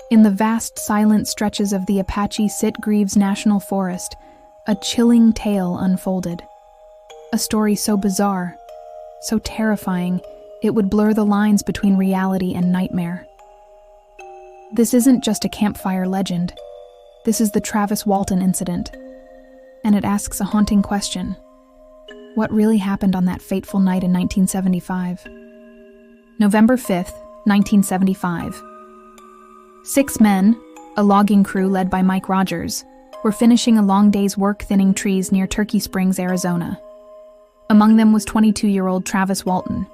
In the vast, silent stretches of the Apache Sitgreaves National Forest, a chilling tale unfolded. A story so bizarre, so terrifying, it would blur the lines between reality and nightmare. This isn't just a campfire legend. This is the Travis Walton incident, and it asks a haunting question. What really happened on that fateful night in 1975? November 5th, 1975. 6 men, a logging crew led by Mike Rogers, were finishing a long day's work thinning trees near Turkey Springs, Arizona. Among them was 22-year-old Travis Walton.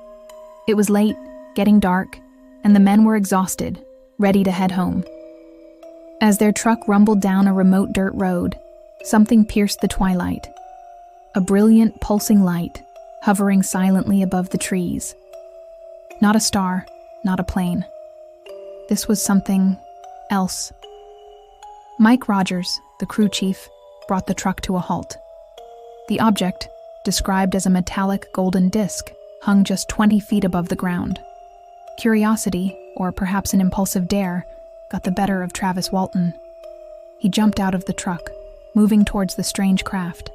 It was late, getting dark, and the men were exhausted, ready to head home. As their truck rumbled down a remote dirt road, something pierced the twilight. A brilliant, pulsing light, hovering silently above the trees. Not a star, not a plane. This was something else. Mike Rogers, the crew chief, brought the truck to a halt. The object, described as a metallic golden disc, hung just 20 feet above the ground. Curiosity, or perhaps an impulsive dare, got the better of Travis Walton. He jumped out of the truck, moving towards the strange craft.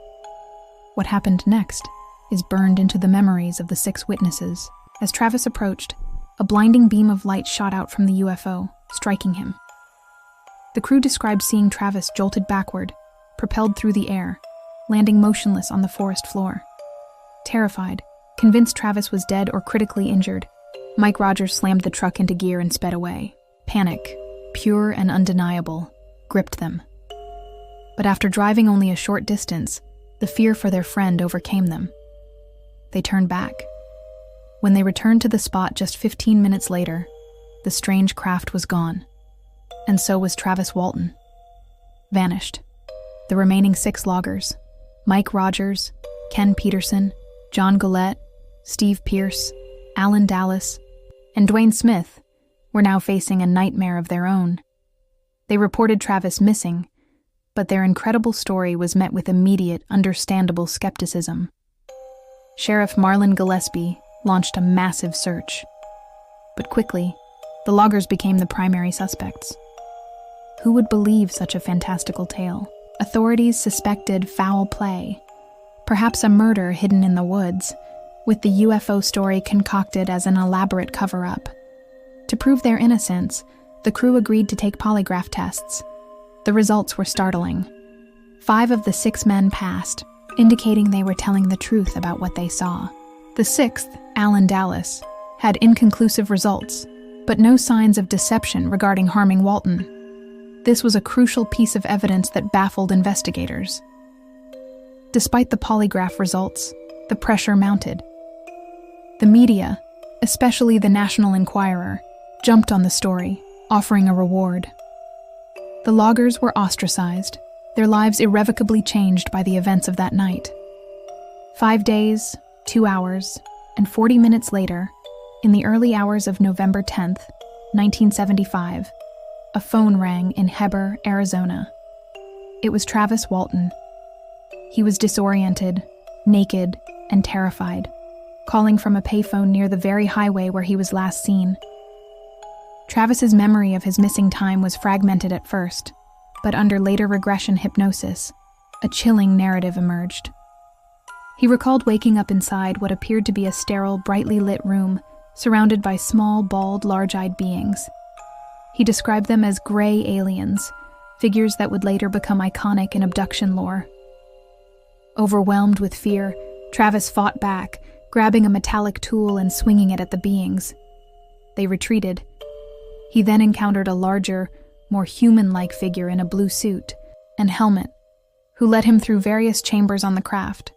What happened next is burned into the memories of the 6 witnesses. As Travis approached, a blinding beam of light shot out from the UFO, striking him. The crew described seeing Travis jolted backward, propelled through the air, landing motionless on the forest floor. Terrified, convinced Travis was dead or critically injured, Mike Rogers slammed the truck into gear and sped away. Panic, pure and undeniable, gripped them. But after driving only a short distance, the fear for their friend overcame them. They turned back. When they returned to the spot just 15 minutes later, the strange craft was gone. And so was Travis Walton. Vanished. The remaining 6 loggers, Mike Rogers, Ken Peterson, John Gillette, Steve Pierce, Alan Dallas, and Dwayne Smith, were now facing a nightmare of their own. They reported Travis missing, but their incredible story was met with immediate, understandable skepticism. Sheriff Marlon Gillespie launched a massive search. But quickly, the loggers became the primary suspects. Who would believe such a fantastical tale? Authorities suspected foul play, perhaps a murder hidden in the woods, with the UFO story concocted as an elaborate cover-up. To prove their innocence, the crew agreed to take polygraph tests. The results were startling. 5 of the 6 men passed, indicating they were telling the truth about what they saw. The 6th, Alan Dallas, had inconclusive results, but no signs of deception regarding harming Walton. This was a crucial piece of evidence that baffled investigators. Despite the polygraph results, the pressure mounted. The media, especially the National Enquirer, jumped on the story, offering a reward. The loggers were ostracized, their lives irrevocably changed by the events of that night. 5 days, 2 hours, and 40 minutes later, in the early hours of November 10th, 1975, a phone rang in Heber, Arizona. It was Travis Walton. He was disoriented, naked, and terrified, calling from a payphone near the very highway where he was last seen. Travis's memory of his missing time was fragmented at first, but under later regression hypnosis, a chilling narrative emerged. He recalled waking up inside what appeared to be a sterile, brightly lit room, surrounded by small, bald, large-eyed beings. He described them as gray aliens, figures that would later become iconic in abduction lore. Overwhelmed with fear, Travis fought back, grabbing a metallic tool and swinging it at the beings. They retreated. He then encountered a larger, more human-like figure in a blue suit and helmet, who led him through various chambers on the craft,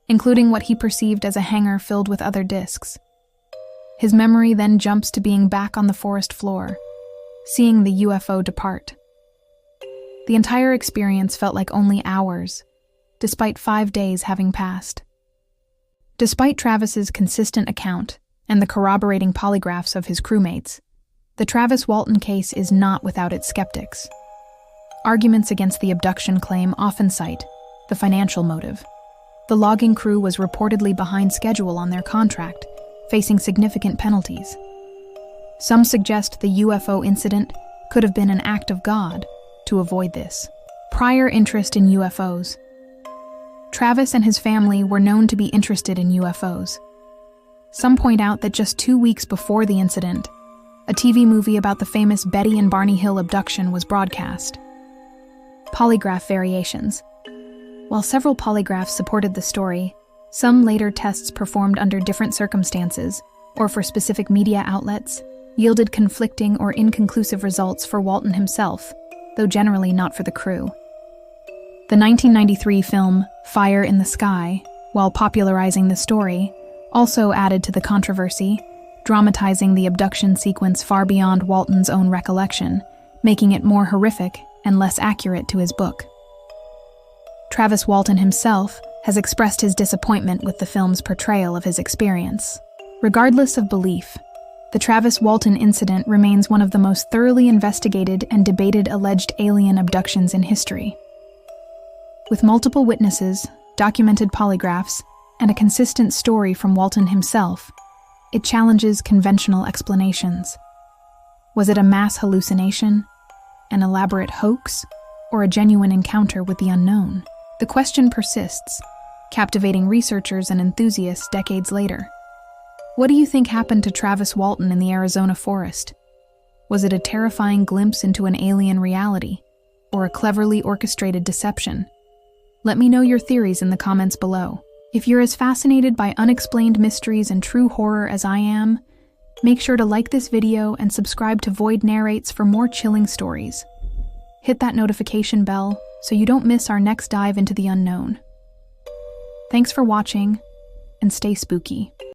including what he perceived as a hangar filled with other discs. His memory then jumps to being back on the forest floor, seeing the UFO depart. The entire experience felt like only hours, despite 5 days having passed. Despite Travis's consistent account and the corroborating polygraphs of his crewmates, the Travis Walton case is not without its skeptics. Arguments against the abduction claim often cite the financial motive. The logging crew was reportedly behind schedule on their contract, facing significant penalties. Some suggest the UFO incident could have been an act of God to avoid this. Prior interest in UFOs. Travis and his family were known to be interested in UFOs. Some point out that just 2 weeks before the incident, a TV movie about the famous Betty and Barney Hill abduction was broadcast. Polygraph variations. While several polygraphs supported the story, some later tests performed under different circumstances or for specific media outlets yielded conflicting or inconclusive results for Walton himself, though generally not for the crew. The 1993 film Fire in the Sky, while popularizing the story, also added to the controversy, dramatizing the abduction sequence far beyond Walton's own recollection, making it more horrific and less accurate to his book. Travis Walton himself has expressed his disappointment with the film's portrayal of his experience. Regardless of belief, the Travis Walton incident remains one of the most thoroughly investigated and debated alleged alien abductions in history. With multiple witnesses, documented polygraphs, and a consistent story from Walton himself, it challenges conventional explanations. Was it a mass hallucination, an elaborate hoax, or a genuine encounter with the unknown? The question persists, captivating researchers and enthusiasts decades later. What do you think happened to Travis Walton in the Arizona forest? Was it a terrifying glimpse into an alien reality, or a cleverly orchestrated deception? Let me know your theories in the comments below. If you're as fascinated by unexplained mysteries and true horror as I am, make sure to like this video and subscribe to Void Narrates for more chilling stories. Hit that notification bell so you don't miss our next dive into the unknown. Thanks for watching, and stay spooky.